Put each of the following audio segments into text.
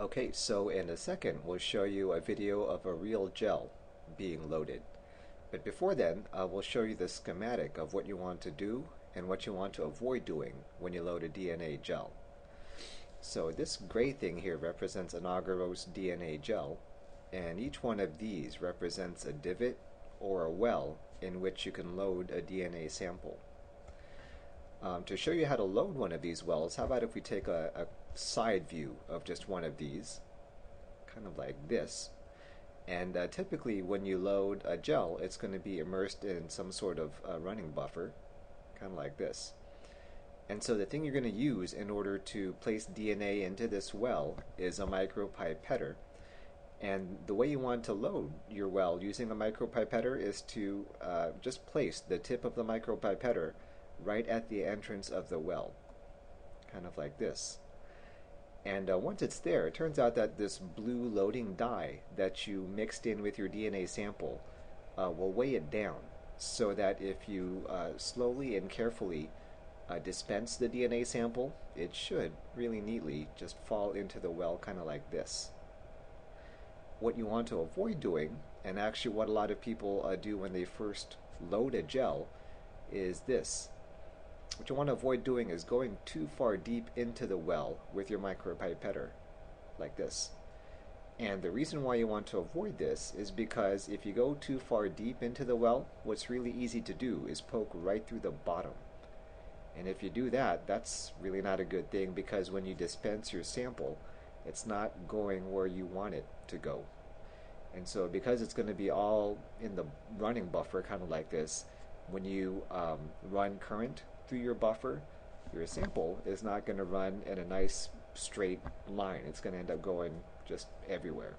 Okay, so in a second we'll show you a video of a real gel being loaded. But before then, we'll show you the schematic of what you want to do and what you want to avoid doing when you load a DNA gel. So this gray thing here represents an agarose DNA gel, and each one of these represents a divot or a well in which you can load a DNA sample. To show you how to load one of these wells, how about if we take a side view of just one of these, kind of like this. And typically when you load a gel, it's going to be immersed in some sort of running buffer, kind of like this. And so the thing you're going to use in order to place DNA into this well is a micropipetter. And the way you want to load your well using a micropipetter is to just place the tip of the micropipetter right at the entrance of the well, kind of like this. And once it's there, it turns out that this blue loading dye that you mixed in with your DNA sample will weigh it down so that if you slowly and carefully dispense the DNA sample, it should really neatly just fall into the well kind of like this. What you want to avoid doing, and actually what a lot of people do when they first load a gel, is this. What you want to avoid doing is going too far deep into the well with your micropipetter, like this. And the reason why you want to avoid this is because if you go too far deep into the well, what's really easy to do is poke right through the bottom. And if you do that, that's really not a good thing, because when you dispense your sample, it's not going where you want it to go. And so because it's going to be all in the running buffer, kind of like this, when you run current through your buffer, your sample is not going to run in a nice straight line. It's going to end up going just everywhere.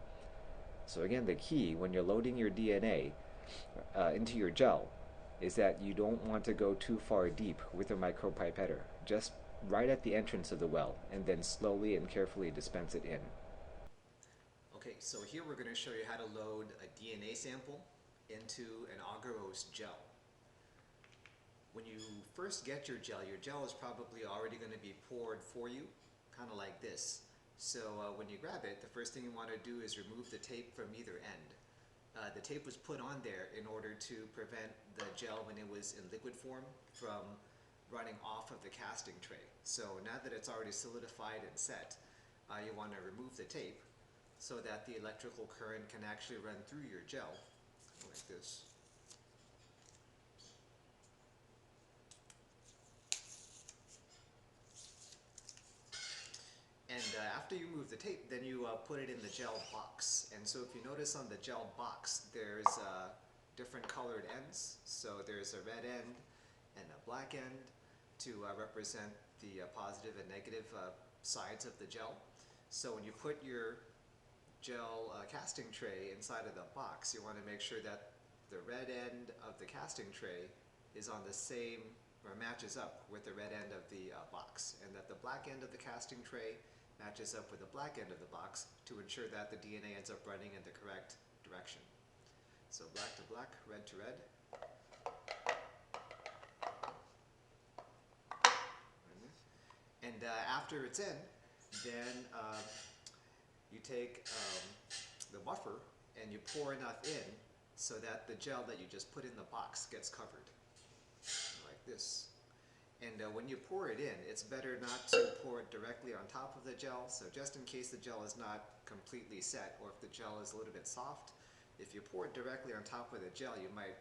So again, the key when you're loading your DNA into your gel is that you don't want to go too far deep with a micropipetter. Just right at the entrance of the well, and then slowly and carefully dispense it in. Okay, so here we're going to show you how to load a DNA sample into an agarose gel. When you first get your gel is probably already going to be poured for you, kind of like this. So when you grab it, the first thing you want to do is remove the tape from either end. The tape was put on there in order to prevent the gel, when it was in liquid form, from running off of the casting tray. So now that it's already solidified and set, you want to remove the tape so that the electrical current can actually run through your gel, like this. And after you remove the tape, then you put it in the gel box. And so if you notice on the gel box, there's different colored ends. So there's a red end and a black end to represent the positive and negative sides of the gel. So when you put your gel casting tray inside of the box, you want to make sure that the red end of the casting tray is on the same, or matches up with the red end of the box, and that the black end of the casting tray matches up with the black end of the box to ensure that the DNA ends up running in the correct direction. So black to black, red to red. And after it's in, then you take the buffer and you pour enough in so that the gel that you just put in the box gets covered, like this. And when you pour it in, it's better not to pour it directly on top of the gel. So just in case the gel is not completely set, or if the gel is a little bit soft, if you pour it directly on top of the gel, you might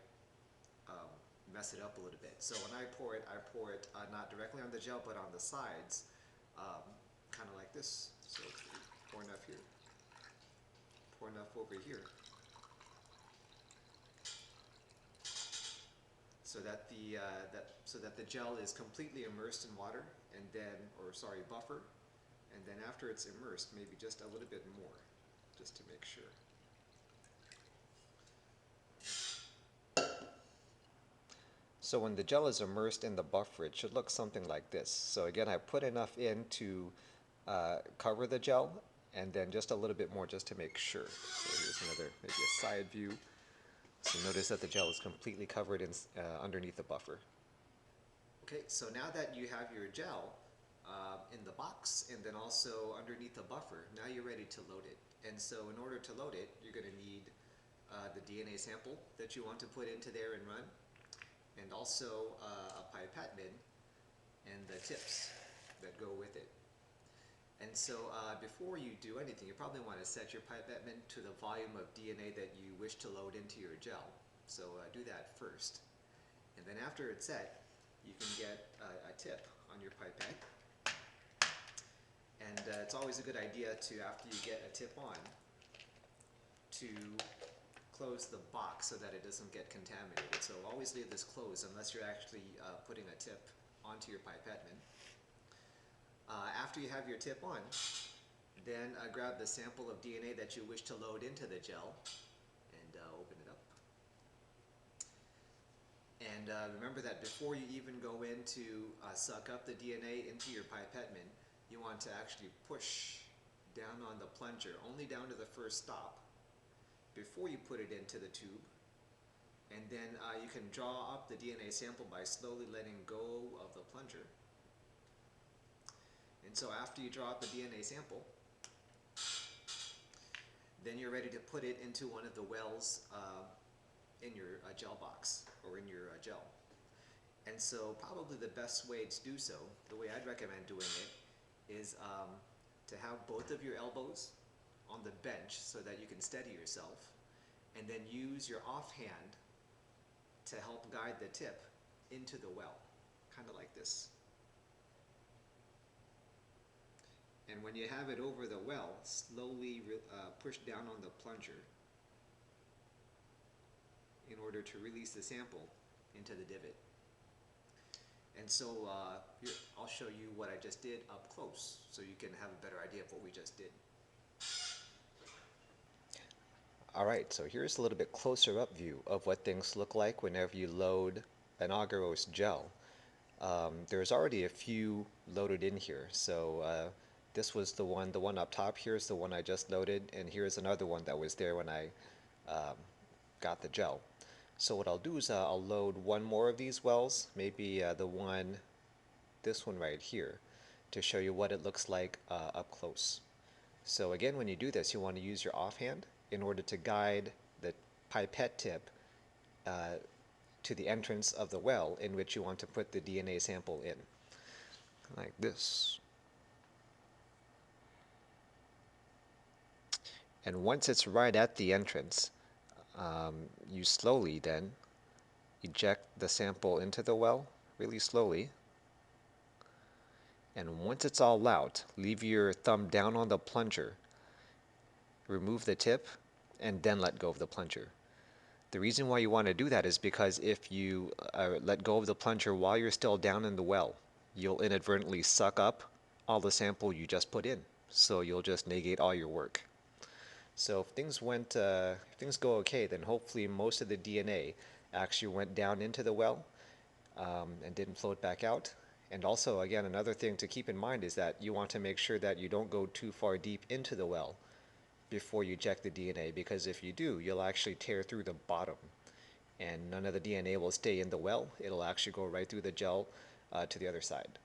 mess it up a little bit. So when I pour it not directly on the gel, but on the sides, kind of like this. So pour enough here, pour enough over here, so that the gel is completely immersed in water, and then, buffer, and then after it's immersed, maybe just a little bit more, just to make sure. So when the gel is immersed in the buffer, it should look something like this. So again, I put enough in to cover the gel, and then just a little bit more just to make sure. So here's another, maybe a side view. So notice that the gel is completely covered in, underneath the buffer. Okay, so now that you have your gel, in the box and then also underneath the buffer. Now you're ready to load it. And so in order to load it, you're going to need the DNA sample that you want to put into there and run, and also a pipette bin and the tips that go with it. And so before you do anything, you probably want to set your pipette bin to the volume of DNA that you wish to load into your gel. So do that first. And then after it's set, you can get a tip on your pipette. And it's always a good idea to, after you get a tip on, to close the box so that it doesn't get contaminated. So always leave this closed unless you're actually putting a tip onto your pipette bin. After you have your tip on, then grab the sample of DNA that you wish to load into the gel and open it up. And remember that before you even go in to suck up the DNA into your pipette bin, you want to actually push down on the plunger, only down to the first stop, before you put it into the tube. And then you can draw up the DNA sample by slowly letting go of the plunger. And so after you draw up the DNA sample, then you're ready to put it into one of the wells in your gel box or in your gel. And so probably the best way to do so, the way I'd recommend doing it, is to have both of your elbows on the bench so that you can steady yourself, and then use your offhand to help guide the tip into the well, kind of like this. And when you have it over the well, slowly push down on the plunger in order to release the sample into the divot. And so here, I'll show you what I just did up close so you can have a better idea of what we just did. Alright, so here's a little bit closer up view of what things look like whenever you load an agarose gel. There's already a few loaded in here, so this was the one up top here is the one I just loaded, and here's another one that was there when I got the gel. So what I'll do is I'll load one more of these wells, maybe this one right here, to show you what it looks like up close. So again, when you do this, you want to use your offhand in order to guide the pipette tip to the entrance of the well in which you want to put the DNA sample in, like this. And once it's right at the entrance, you slowly then eject the sample into the well, really slowly. And once it's all out, leave your thumb down on the plunger, remove the tip, and then let go of the plunger. The reason why you want to do that is because if you let go of the plunger while you're still down in the well, you'll inadvertently suck up all the sample you just put in. So you'll just negate all your work. So if things go okay, then hopefully most of the DNA actually went down into the well and didn't float back out. And also, again, another thing to keep in mind is that you want to make sure that you don't go too far deep into the well before you eject the DNA, because if you do, you'll actually tear through the bottom and none of the DNA will stay in the well. It'll actually go right through the gel to the other side.